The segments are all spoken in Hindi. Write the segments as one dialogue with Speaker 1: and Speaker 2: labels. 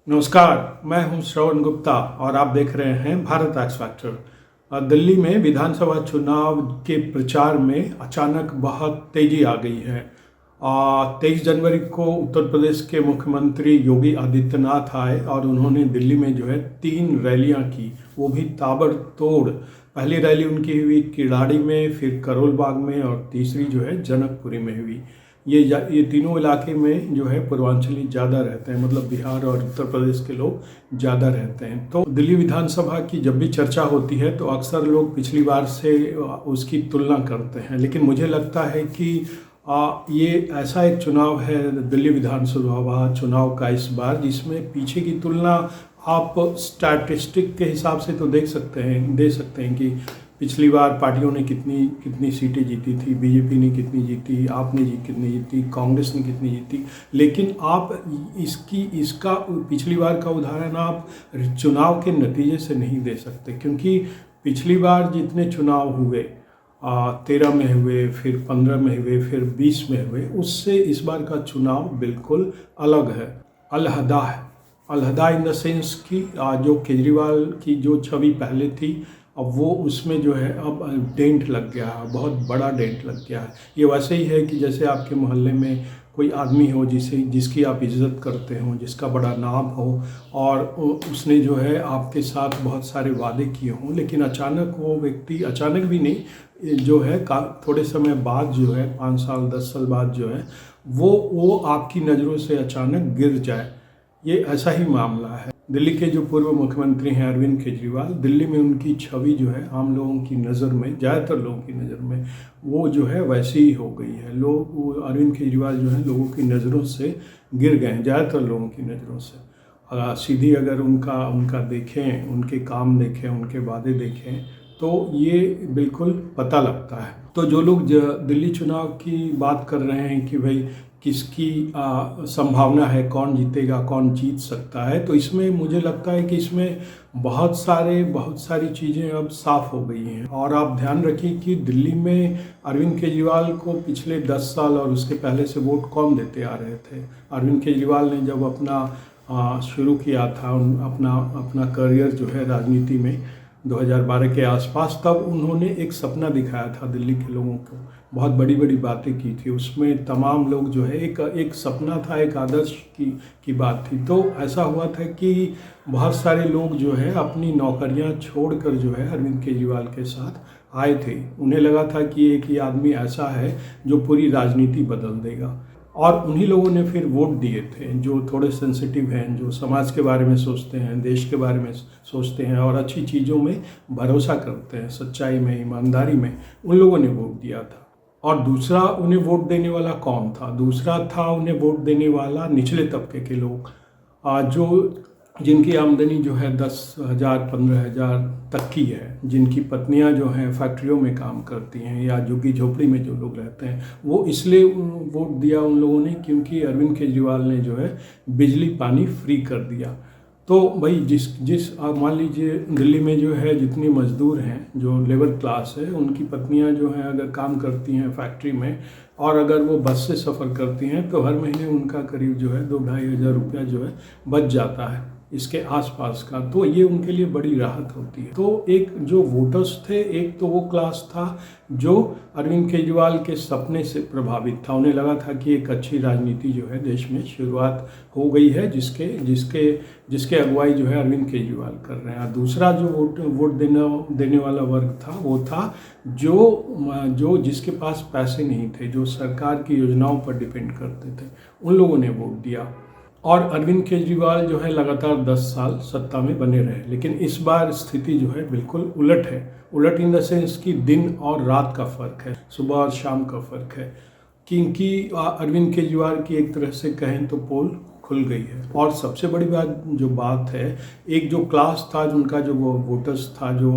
Speaker 1: नमस्कार, मैं हूं श्रवण गुप्ता और आप देख रहे हैं भारत एक्स फैक्टर। दिल्ली में विधानसभा चुनाव के प्रचार में अचानक बहुत तेजी आ गई है। 23 जनवरी को उत्तर प्रदेश के मुख्यमंत्री योगी आदित्यनाथ आए और उन्होंने दिल्ली में जो है 3 रैलियां की, वो भी ताबड़तोड़। पहली रैली उनकी हुई किराड़ी में, फिर करोल बाग में और तीसरी जो है जनकपुरी में हुई। ये तीनों इलाके में जो है पूर्वांचली ज़्यादा रहते हैं, मतलब बिहार और उत्तर प्रदेश के लोग ज़्यादा रहते हैं। तो दिल्ली विधानसभा की जब भी चर्चा होती है तो अक्सर लोग पिछली बार से उसकी तुलना करते हैं, लेकिन मुझे लगता है कि ये ऐसा एक चुनाव है दिल्ली विधानसभा चुनाव का इस बार, जिसमें पीछे की तुलना आप स्टैटिस्टिक के हिसाब से तो दे सकते हैं कि पिछली बार पार्टियों ने कितनी कितनी सीटें जीती थी, बीजेपी ने कितनी जीती, आपने कितनी जीती, कांग्रेस ने कितनी जीती। लेकिन आप इसका पिछली बार का उदाहरण आप चुनाव के नतीजे से नहीं दे सकते, क्योंकि पिछली बार जितने चुनाव हुए 13 में हुए, फिर 15 में हुए, फिर 20 में हुए, उससे इस बार का चुनाव बिल्कुल अलग है, अलहदा है। अलहदा इन द सेंस कि जो केजरीवाल की जो छवि पहले थी, अब वो उसमें जो है अब डेंट लग गया है, बहुत बड़ा डेंट लग गया है। ये वैसे ही है कि जैसे आपके मोहल्ले में कोई आदमी हो जिसकी आप इज़्ज़त करते हो, जिसका बड़ा नाम हो, और उसने जो है आपके साथ बहुत सारे वादे किए हों, लेकिन अचानक वो व्यक्ति, अचानक भी नहीं, जो है थोड़े समय बाद जो है 5 साल 10 साल बाद जो है वो आपकी नज़रों से अचानक गिर जाए। ये ऐसा ही मामला है। दिल्ली के जो पूर्व मुख्यमंत्री हैं अरविंद केजरीवाल, दिल्ली में उनकी छवि जो है आम लोगों की नज़र में, ज़्यादातर लोगों की नज़र में वो जो है वैसी ही हो गई है। अरविंद केजरीवाल जो है लोगों की नज़रों से गिर गए हैं, ज़्यादातर लोगों की नज़रों से। सीधी अगर उनका देखें, उनके काम देखें, उनके वादे देखें, तो ये बिल्कुल पता लगता है। तो जो लोग दिल्ली चुनाव की बात कर रहे हैं कि भाई किसकी संभावना है, कौन जीतेगा, कौन जीत सकता है, तो इसमें मुझे लगता है कि इसमें बहुत सारी चीज़ें अब साफ़ हो गई हैं। और आप ध्यान रखिए कि दिल्ली में अरविंद केजरीवाल को पिछले 10 साल और उसके पहले से वोट कौन देते आ रहे थे। अरविंद केजरीवाल ने जब अपना शुरू किया था अपना करियर जो है राजनीति में 2012 के आसपास, तब उन्होंने एक सपना दिखाया था दिल्ली के लोगों को, बहुत बड़ी बड़ी बातें की थी उसमें। तमाम लोग जो है एक सपना था, एक आदर्श की बात थी। तो ऐसा हुआ था कि बहुत सारे लोग जो है अपनी नौकरियां छोड़कर जो है अरविंद केजरीवाल के साथ आए थे। उन्हें लगा था कि एक ही आदमी ऐसा है जो पूरी राजनीति बदल देगा, और उन्हीं लोगों ने फिर वोट दिए थे जो थोड़े सेंसिटिव हैं, जो समाज के बारे में सोचते हैं, देश के बारे में सोचते हैं और अच्छी चीज़ों में भरोसा करते हैं, सच्चाई में, ईमानदारी में। उन लोगों ने वोट दिया था। और दूसरा उन्हें वोट देने वाला कौन था? दूसरा था उन्हें वोट देने वाला निचले तबके के लोग, जिनकी आमदनी जो है 10,000 15,000 तक की है, जिनकी पत्नियां जो हैं फैक्ट्रियों में काम करती हैं, या झुग्गी झोपड़ी में जो लोग रहते हैं। वो इसलिए वोट दिया उन लोगों ने क्योंकि अरविंद केजरीवाल ने जो है बिजली पानी फ्री कर दिया। तो भाई जिस मान लीजिए दिल्ली में जो है जितनी मजदूर हैं, जो लेबर क्लास है, उनकी पत्नियां जो हैं अगर काम करती हैं फैक्ट्री में, और अगर वो बस से सफ़र करती हैं, तो हर महीने उनका करीब जो है 2-2.5 हज़ार रुपया जो है बच जाता है इसके आसपास का। तो ये उनके लिए बड़ी राहत होती है। तो एक जो वोटर्स थे, एक तो वो क्लास था जो अरविंद केजरीवाल के सपने से प्रभावित था। उन्हें लगा था कि एक अच्छी राजनीति जो है देश में शुरुआत हो गई है, जिसके अगुवाई जो है अरविंद केजरीवाल कर रहे हैं। दूसरा जो वोट देने वाला वर्ग था, वो था जो जिसके पास पैसे नहीं थे, जो सरकार की योजनाओं पर डिपेंड करते थे, उन लोगों ने वोट दिया। और अरविंद केजरीवाल जो है लगातार 10 साल सत्ता में बने रहे। लेकिन इस बार स्थिति जो है बिल्कुल उलट है। उलट इन द सेंस कि दिन और रात का फ़र्क है, सुबह और शाम का फ़र्क है, क्योंकि अरविंद केजरीवाल की एक तरह से कहें तो पोल खुल गई है। और सबसे बड़ी बात है, एक जो क्लास था, उनका जो वो वोटर्स था, जो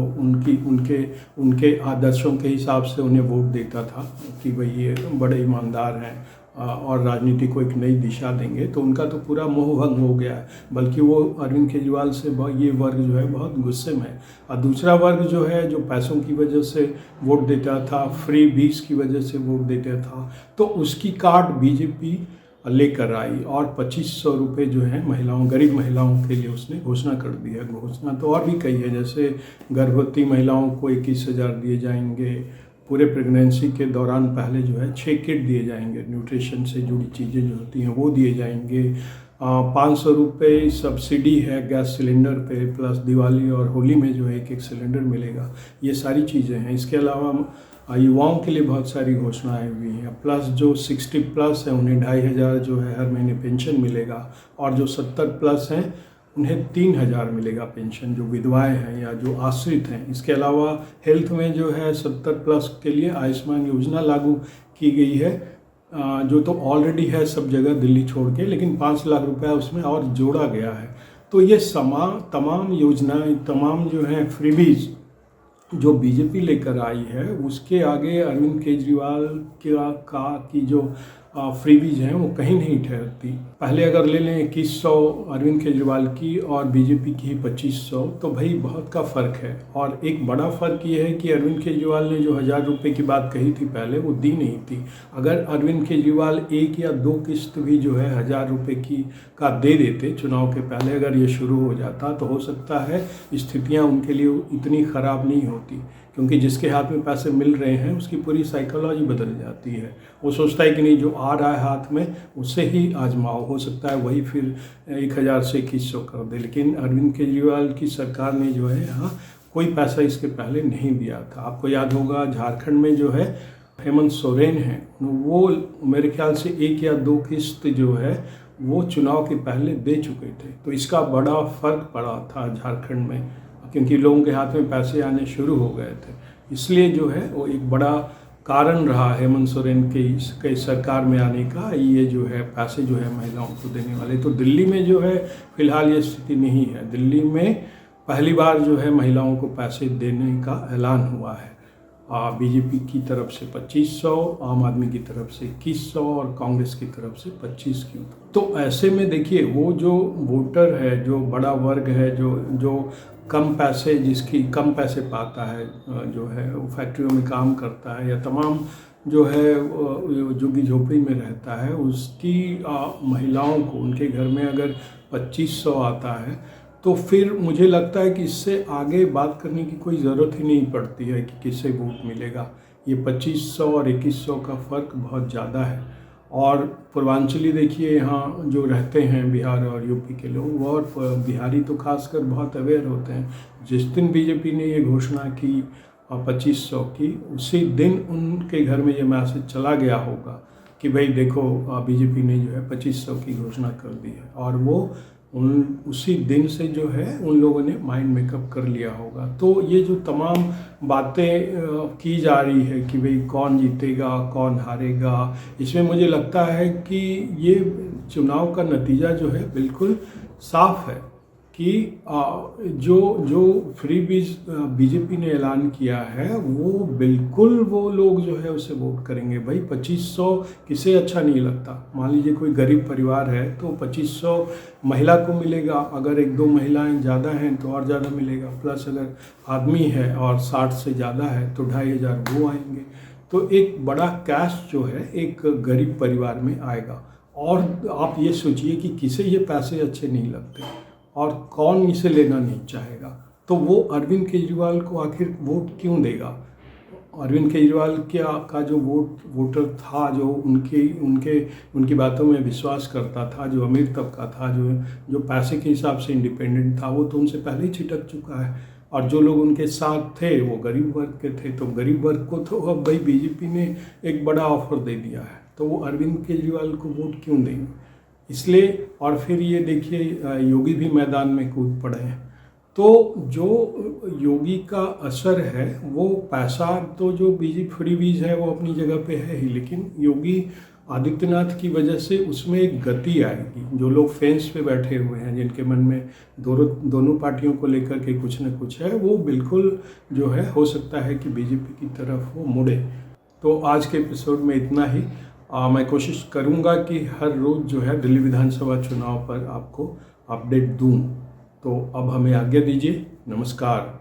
Speaker 1: उनके आदर्शों के हिसाब से उन्हें वोट देता था कि भाई ये बड़े ईमानदार हैं और राजनीति को एक नई दिशा देंगे, तो उनका तो पूरा मोह भंग हो गया है। बल्कि वो अरविंद केजरीवाल से ये वर्ग जो है बहुत गुस्से में है। और दूसरा वर्ग जो है, जो पैसों की वजह से वोट देता था, फ्री बीज की वजह से वोट देता था, तो उसकी काट बीजेपी लेकर आई और 2500 रुपये जो है महिलाओं, गरीब महिलाओं के लिए उसने घोषणा कर दी है। घोषणा तो और भी कई है, जैसे गर्भवती महिलाओं को 21,000 दिए जाएंगे, पूरे प्रेगनेंसी के दौरान पहले जो है 6 किट दिए जाएंगे, न्यूट्रिशन से जुड़ी चीज़ें जो होती हैं वो दिए जाएंगे। 500 रुपये सब्सिडी है गैस सिलेंडर पे, प्लस दिवाली और होली में जो है एक सिलेंडर मिलेगा। ये सारी चीज़ें हैं। इसके अलावा युवाओं के लिए बहुत सारी घोषणाएं हुई हैं। प्लस जो 60 प्लस है उन्हें 2,500 जो है हर महीने पेंशन मिलेगा, और जो 70 प्लस हैं उन्हें 3,000 मिलेगा पेंशन, जो विधवाएं हैं या जो आश्रित हैं। इसके अलावा हेल्थ में जो है 70 प्लस के लिए आयुष्मान योजना लागू की गई है, जो तो ऑलरेडी है सब जगह दिल्ली छोड़ के, लेकिन 5 लाख रुपया उसमें और जोड़ा गया है। तो ये तमाम योजनाएं, तमाम जो हैं फ्रीबीज जो बीजेपी लेकर आई है, उसके आगे अरविंद केजरीवाल की जो फ्रीबीज हैं वो कहीं नहीं ठहरती। पहले अगर ले लें 2100 अरविंद केजरीवाल की और बीजेपी की 2500, तो भाई बहुत का फ़र्क है। और एक बड़ा फ़र्क ये है कि अरविंद केजरीवाल ने जो 1,000 रुपये की बात कही थी पहले, वो दी नहीं थी। अगर अरविंद केजरीवाल 1 या 2 किस्त भी जो है 1,000 रुपये का दे देते चुनाव के पहले, अगर ये शुरू हो जाता, तो हो सकता है स्थितियाँ उनके लिए इतनी ख़राब नहीं होती, क्योंकि जिसके हाथ में पैसे मिल रहे हैं उसकी पूरी साइकोलॉजी बदल जाती है। वो सोचता है कि नहीं, जो आ रहा है हाथ में उससे ही आजमाओ, हो सकता है वही फिर 1,000 से 2100 कर दे। लेकिन अरविंद केजरीवाल की सरकार ने जो है यहाँ कोई पैसा इसके पहले नहीं दिया था। आपको याद होगा झारखंड में जो है हेमंत सोरेन हैं, वो मेरे ख्याल से 1 या 2 किस्त जो है वो चुनाव के पहले दे चुके थे। तो इसका बड़ा फ़र्क पड़ा था झारखंड में, क्योंकि लोगों के हाथ में पैसे आने शुरू हो गए थे। इसलिए जो है वो एक बड़ा कारण रहा हेमंत सोरेन के सरकार में आने का, ये जो है पैसे जो है महिलाओं को देने वाले। तो दिल्ली में जो है फिलहाल ये स्थिति नहीं है। दिल्ली में पहली बार जो है महिलाओं को पैसे देने का ऐलान हुआ है। बीजेपी की तरफ से 2500, आम आदमी की तरफ से 2100 और कांग्रेस की तरफ से 25 की। तो ऐसे में देखिए, वो जो वोटर है, जो बड़ा वर्ग है, जो कम पैसे, जिसकी कम पैसे पाता है, जो है वो फैक्ट्रियों में काम करता है या तमाम जो है झुग्गी झोपड़ी में रहता है, उसकी महिलाओं को उनके घर में अगर 2500 आता है, तो फिर मुझे लगता है कि इससे आगे बात करने की कोई ज़रूरत ही नहीं पड़ती है कि किससे वोट मिलेगा। ये 2500 और 2100 का फ़र्क बहुत ज़्यादा है। और पूर्वांचली देखिए, यहाँ जो रहते हैं बिहार और यूपी के लोग, और बिहारी तो खासकर बहुत अवेयर होते हैं। जिस दिन बीजेपी ने ये घोषणा की 2500 की, उसी दिन उनके घर में ये मैसेज चला गया होगा कि भाई देखो, बीजेपी ने जो है 2500 की घोषणा कर दी है। और वो उसी दिन से जो है उन लोगों ने माइंड मेकअप कर लिया होगा। तो ये जो तमाम बातें की जा रही है कि भाई कौन जीतेगा कौन हारेगा, इसमें मुझे लगता है कि ये चुनाव का नतीजा जो है बिल्कुल साफ है कि जो फ्रीबीज बीजेपी ने ऐलान किया है, वो बिल्कुल वो लोग जो है उसे वोट करेंगे। भाई 2500 किसे अच्छा नहीं लगता। मान लीजिए कोई गरीब परिवार है तो 2500 महिला को मिलेगा, अगर 1-2 महिलाएं ज़्यादा हैं तो और ज़्यादा मिलेगा, प्लस अगर आदमी है और 60 से ज़्यादा है तो 2,500 वो आएंगे। तो एक बड़ा कैश जो है एक गरीब परिवार में आएगा। और आप ये सोचिए कि किसे ये पैसे अच्छे नहीं लगते और कौन इसे लेना नहीं चाहेगा, तो वो अरविंद केजरीवाल को आखिर वोट क्यों देगा। अरविंद केजरीवाल का जो वोटर था, जो उनकी बातों में विश्वास करता था, जो अमीर तबका था, जो पैसे के हिसाब से इंडिपेंडेंट था, वो तो उनसे पहले ही छिटक चुका है। और जो लोग उनके साथ थे वो गरीब वर्ग के थे। तो गरीब वर्ग को तो अब भाई बीजेपी ने एक बड़ा ऑफर दे दिया है, तो वो अरविंद केजरीवाल को वोट क्यों देंगे। इसलिए, और फिर ये देखिए योगी भी मैदान में कूद पड़े हैं। तो जो योगी का असर है, वो पैसा तो जो फ्रीबीज है वो अपनी जगह पे है ही, लेकिन योगी आदित्यनाथ की वजह से उसमें एक गति आएगी। जो लोग फेंस पे बैठे हुए हैं, जिनके मन में दोनों पार्टियों को लेकर के कुछ न कुछ है, वो बिल्कुल जो है हो सकता है कि बीजेपी की तरफ वो मुड़े। तो आज के एपिसोड में इतना ही। मैं कोशिश करूंगा कि हर रोज़ जो है दिल्ली विधानसभा चुनाव पर आपको अपडेट दूं। तो अब हमें आज्ञा दीजिए। नमस्कार।